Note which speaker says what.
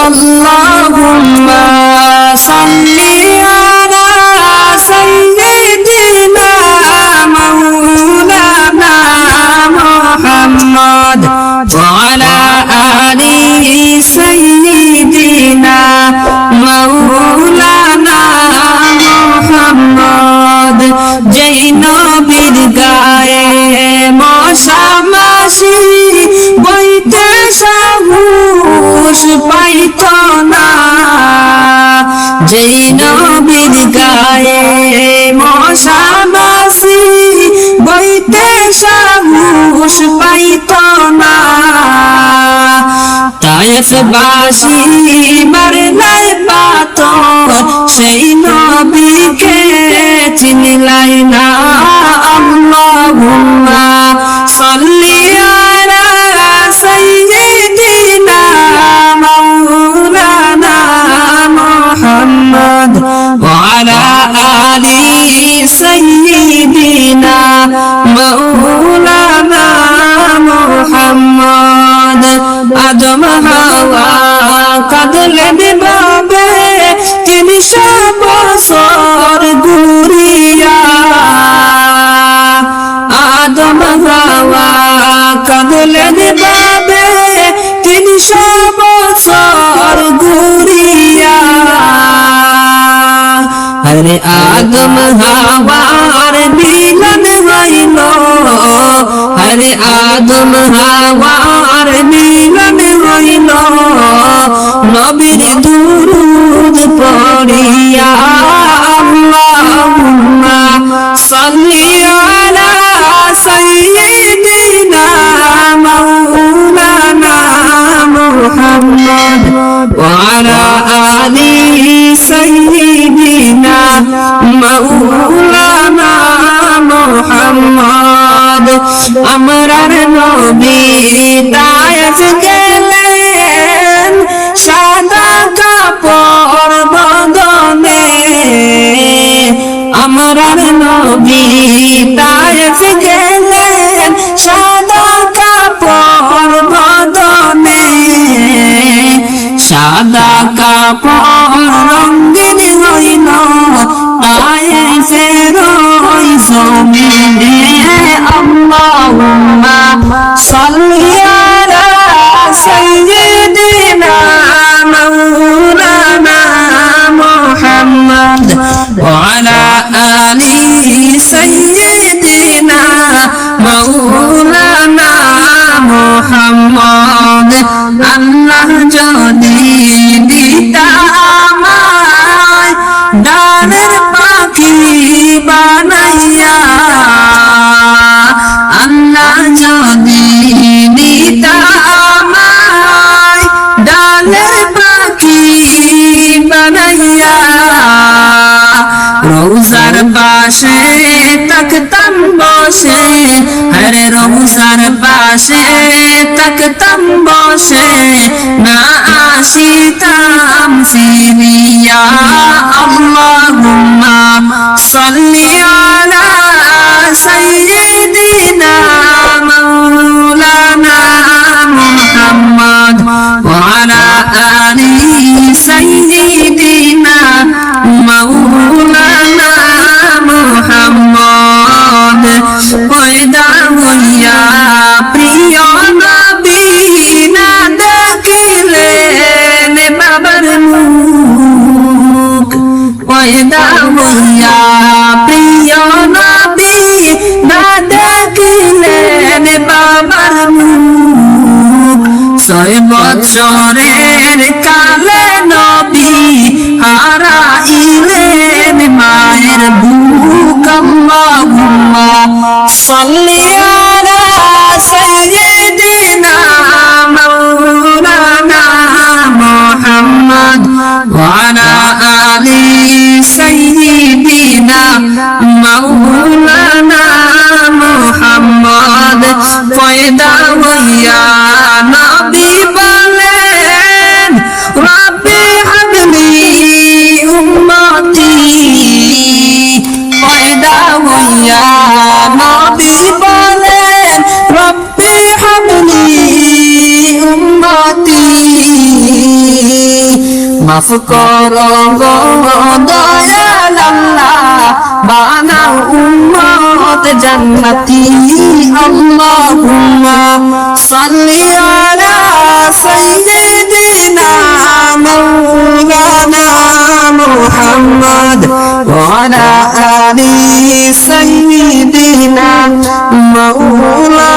Speaker 1: আল্লাহুম্মা সাল্লি আলা সাইয়্যিদিনা মাওলানা মুহাম্মদ ওয়া আলা আলি সাইয়্যিদিনা মাওলানা মুহাম্মদ। যেই নবীর গায়ে মশা মাছি বইতে সাহস পাইত না, যেই নবীর গায়ে মশা মাছি বইতে সাহস পাইত না, তায়েফ বাসী মারলাই পাথর সেই নবীকে চিনলাই না। আল্লাহুম্মা সাল্লি আলা সাইয়্যিদিনা মাওলানা মুহাম্মদ ওয়া আলা আলি সাইয়্যিদিনা মাওলানা মুহাম্মদ। আদম হাওয়া কাঁদলেন বাবে 300 বছর ঘুরিয়া, আদম হাওয়া কাঁদলেন বাবে 300 বছর ঘুরিয়া। আরে আদম হাওয়ার মিলন হইল, আরে আদম হাওয়ার মিলন হইল নবীর দুরূদ পড়িয়া। আল্লাহুম্মা সাল্লি আলা সাইয়্যিদিনা মাওলানা মুহাম্মদ ওয়া আলা আলি সাইয়্যিদিনা মাওলানা মুহাম্মদ। আমরার নবী তায়েফ গেলেন সাদা কাপড় বদনে, আমরার নবী তায়েফ গেলেন সাদা কাপড় বদনে, সাদা কাপড় রঙিন হইল তায়েফের ওই জমিনে। আল্লাহুম্মা সাল্লি আলা সাইয়্যিদিনা মাওলানা মুহাম্মদ ওয়া আলা আলি সাইয়্যিদিনা মাওলানা মুহাম্মদ। আল্লাহ যদি দিতা আমায় ডানের পাখি বানাইয়া, আল্লাহ যদি দিতা আমায় ডানের পাখি বানাইয়া, রওজার পাশে তাকতাম বসে, আরে রওজার পাশে তাকতাম বসে, না আসিতাম ফিরিয়া। আল্লাহুম্মা সাল্লি আলা সাইয়্যিদিনা মাওলানা মুহাম্মদ ওয়া আলা আলি সাইয়্যিদিনা মাওলানা মুহাম্মদ। পয়দা হইয়া প্রিয় নবী না দেখিলেন বাবার মুখ, পয়দা হইয়া প্রিয় নবী না দেখিলেন বাবার মুখ। 6 বছরের কালে নবী হারাইলেন মায়ের বুক। আল্লাহুম্মা সাল্লি আলা সাইয়্যিদিনা মাওলানা মুহাম্মদ ওয়া আলা আলি সাইয়্যিদিনা মাওলানা মুহাম্মদ। পয়দা হইয়া নবী বলেন রব্বি হাবলি উম্মতি, পয়দা হইয়া নবী বলেন রব্বি হাবলি উম্মতি। মাফ করো গো দয়াল আল্লাহ বানাও উম্মত জান্নাতি আল্লাহুম্মা সাল্লি আলা সাইয়্যিদিনা মাওলানা মুহাম্মদ ওয়া আলা আলি সাইয়্যিদিনা মাওলানা